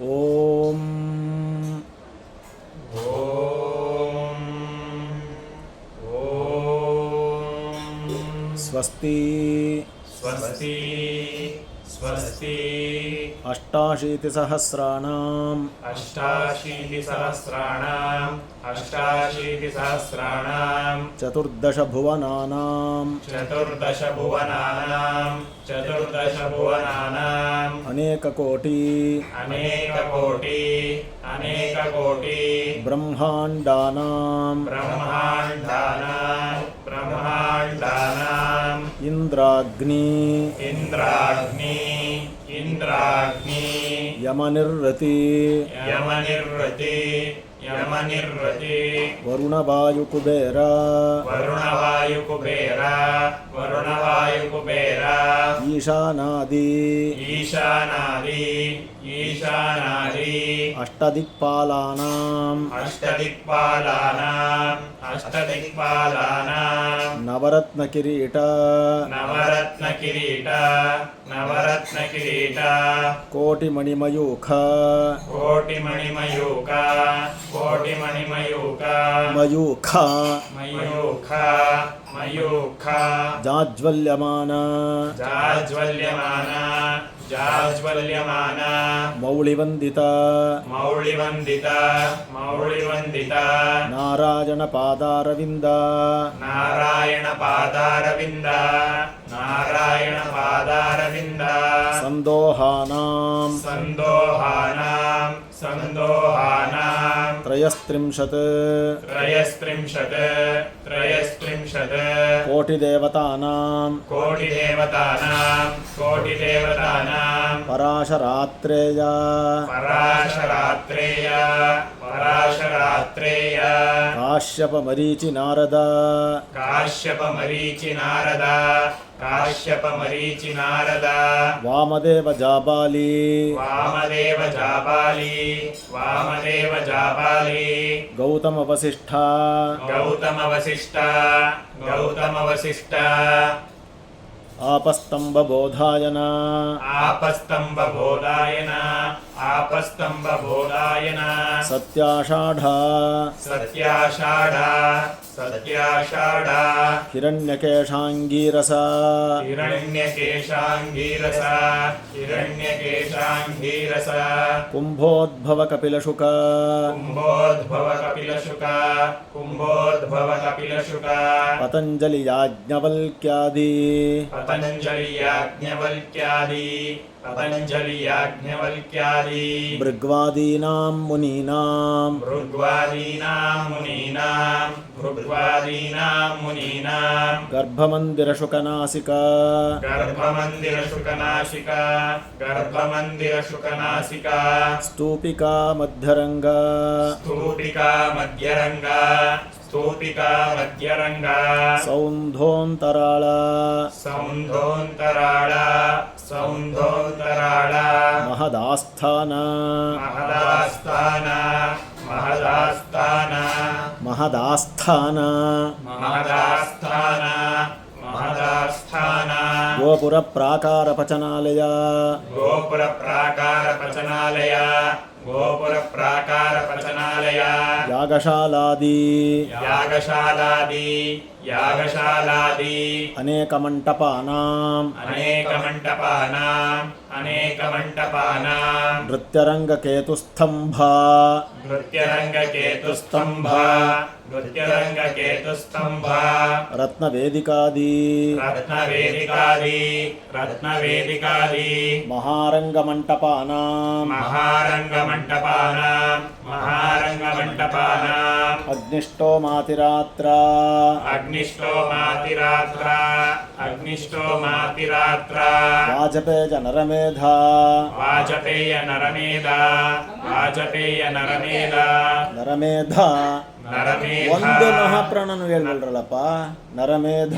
ಓಂ ಓಂ ಓಂ ಸ್ವಸ್ತಿ ಸ್ವಸ್ತಿ ಸ್ವಸ್ತಿ ಅಷ್ಟಾಶೀತಿಸಹಸ್ರಾಣಾಂ ಅಷ್ಟಾಶೀತಿಸಹಸ್ರಾಣಾಂ ಚತುರ್ದಶಭುವನಾನಾಂ ಚತುರ್ದಶಭುವನಾನಾಂ ಅನೇಕಕೋಟಿ ಬ್ರಹ್ಮಾಂಡಾನಾಂ ಇಂದ್ರಾಗ್ನಿ ಯಮನಿರ್ರತಿ ವರುಣವಾಯುಕುಬೇರ ಈಶಾನಾದಿ ಅಷ್ಟದಿಕ್ಪಾಲಾನಾಂ ನವರತ್ನ ಕಿರೀಟ ಕೋಟಿಮಣಿಮಯೂಖ ಮಯೂಖ ಜಾಜ್ವಲ್ಯಮಾನ ಮೌಳಿವಂದಿತ ನಾರಾಯಣ ಪಾದಾರವಿಂದ ಸಂದೋಹಾನಾಂ ತ್ರಯಸ್ತ್ರಿಂಶತ್ ಕೋಟಿದೇವತಾನಾಂ ಪರಾಶರಾತ್ರೇಯ ಕಾಶ್ಯಪ ಮರೀಚಿ ನಾರದ ವಾಮದೇವ ಜಾಬಾಲಿ ಗೌತಮ ವಸಿಷ್ಠ ಆಪಸ್ತಂಭ ಬೋಧಾಯನ ಸತ್ಯಾಷಾಢ ಹಿರಣ್ಯಕೇಶಾಂಗೀರಸ ಕುಂಭೋದ್ಭವ ಕಪಿಲಶುಕ ಪತಂಜಲಿ ಯಾಜ್ಞವಲ್ಕ್ಯಾದಿ ಭೃಗ್ವಾದೀನಾಂ ಮುನೀನಾಂ ಗರ್ಭಮಂದಿರಶುಕನಾಸಿಕ ಸ್ತೂಪಿಕಾ ಮಧ್ಯರಂಗ ಸೌಂಧೋಂತರಾಳ ಮಹದಾಸ್ಥಾನ ಗೋಪುರ ಪ್ರಾಕಾರ ಪಚನಾಲಯ ಯಾಗಶಾಲಾದಿ ಅನೇಕ ಮಂಟಪಾನಾಂ ನೃತ್ಯರಂಗಕೇತುಸ್ತಂಭ ರತ್ನವೇದಿಕಾದಿ ಮಹಾರಂಗಮಂಟಪಾನಾಂ ಅಗ್ನಿಷ್ಟೋಮಾತಿರಾತ್ರ ವಾಜಪೇಯ ನರಮೇಧ ಒಂದು ಮಹಾಪ್ರಾಣನು ಹೇಳ್ಬಿಡ್ರಲ್ಲಪ್ಪ. ನರಮೇಧ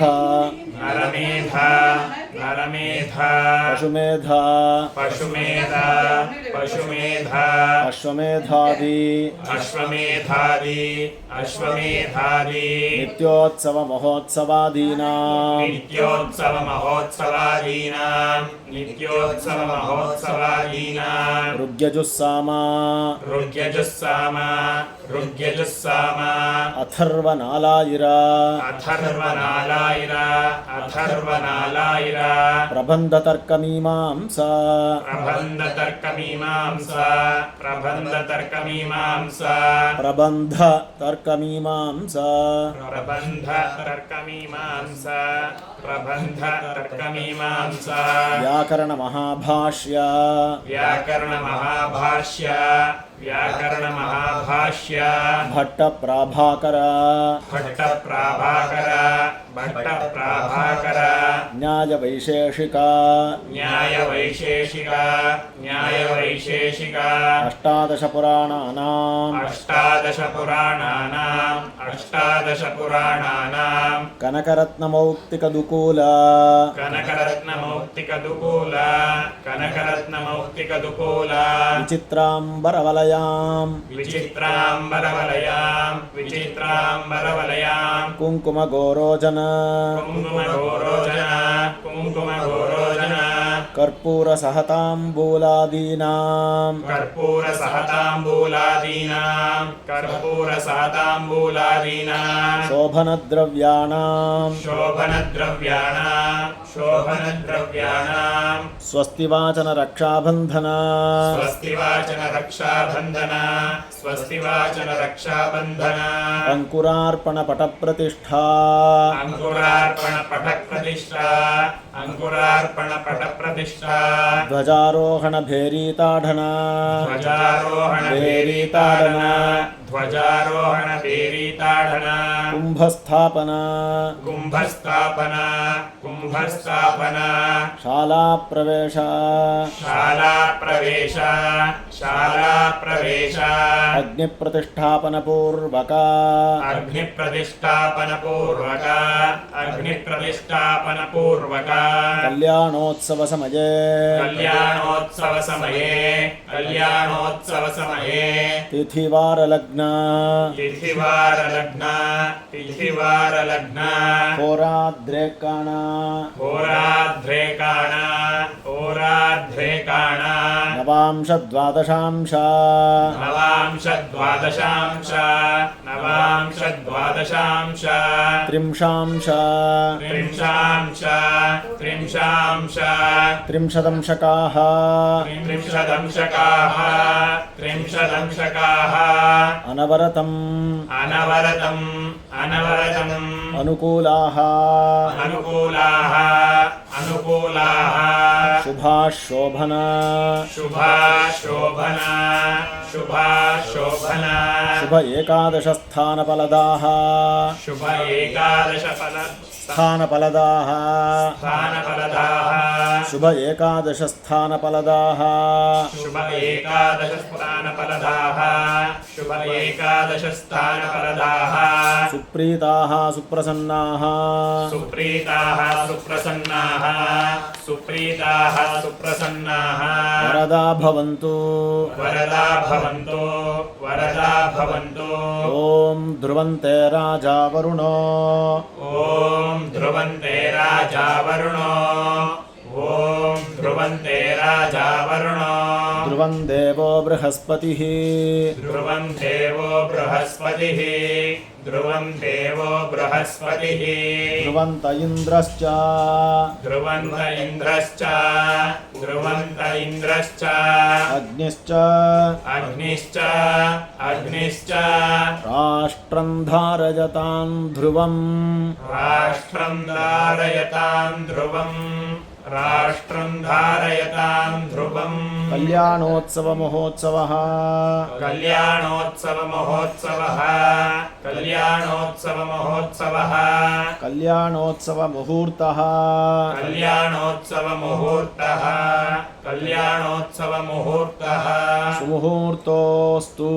ಪಶುಮೇಧ ಅಶ್ವಮೇಧಾದಿ ನಿತ್ಯೋತ್ಸವ ಮಹೋತ್ಸವಾದೀನಾಂ ऋग्यजुस्साम ऋग्यजुस्साम ऋग्यजुस्साम अथर्वनालायिर अथर्वनालायिर अथर्वनालायिर प्रबन्धतर्कमीमांसा प्रबन्धतर्कमीमांसा प्रबन्धतर्कमीमांसा प्रबन्धतर्कमीमांसा प्रबन्धतर्कमीमांसा प्रबन्धतर्कमीमांसा व्याकरणमहाभाष्य व्याकरणमहाभाष्य व्याकरणमहाभाष्य भट्टप्राभाकर भट्टप्राभाकर भट्टप्राभाकर न्यायवैशेषिक न्यायवैशेषिक न्यायवैशेषिक अष्टादशपुराणानाम् अष्टादशपुराणानाम् कनकरत्नमौक्तिकदुकूल कनकरत्नमौक्तिकदुकूल विचित्राम्बरवलयाम् विचित्राम्बरवलयाम् कुङ्कुमगोरोचन कुङ्कुमगोरोचन कर्पूरसहताम्बूलादीनाम् कर्पूरसहताम्बूलादीनाम् शोभनद्रव्याणाम् शोभनद्रव्याणाम् स्वस्तिवाचन रक्षाबन्धन स्वस्तिवाचन रक्षाबन्धन अंकुरार्पणपटप्रतिष्ठा अंकुरार्पणपटप्रतिष्ठा ध्वजारोहणभेरीताडन ध्वजारोहण कुम्भस्थापन शालाप्रवेश अग्निप्रतिष्ठापनपूर्वक अग्निप्रतिष्ठापनपूर्वक कल्याणोत्सवसमये तिथिवारलग्न होराद्रेकाण नवांशद्वादशांश त्रिंशांश त्रिंशदंशकाः अनवरतम् अनुकूलाः शुभाशोभना शुभ एकादशस्थानफलदाः स्थानफलदाः शुभ एकादशस्थानफलदाः सुप्रीताः सुप्रसन्नाः वरदा भवन्तु ॐ ध्रुवन्ते राजा वरुणो ध्रुवन्ते राजा वरुणो ध्रुवं देवो बृहस्पतिः ध्रुवन्त इन्द्रश्च अग्निश्च राष्ट्रं धारयतां ध्रुवम् कल्याणोत्सवमहोत्सवः कल्याणोत्सवमुहूर्तः सुमुहूर्तोऽस्तु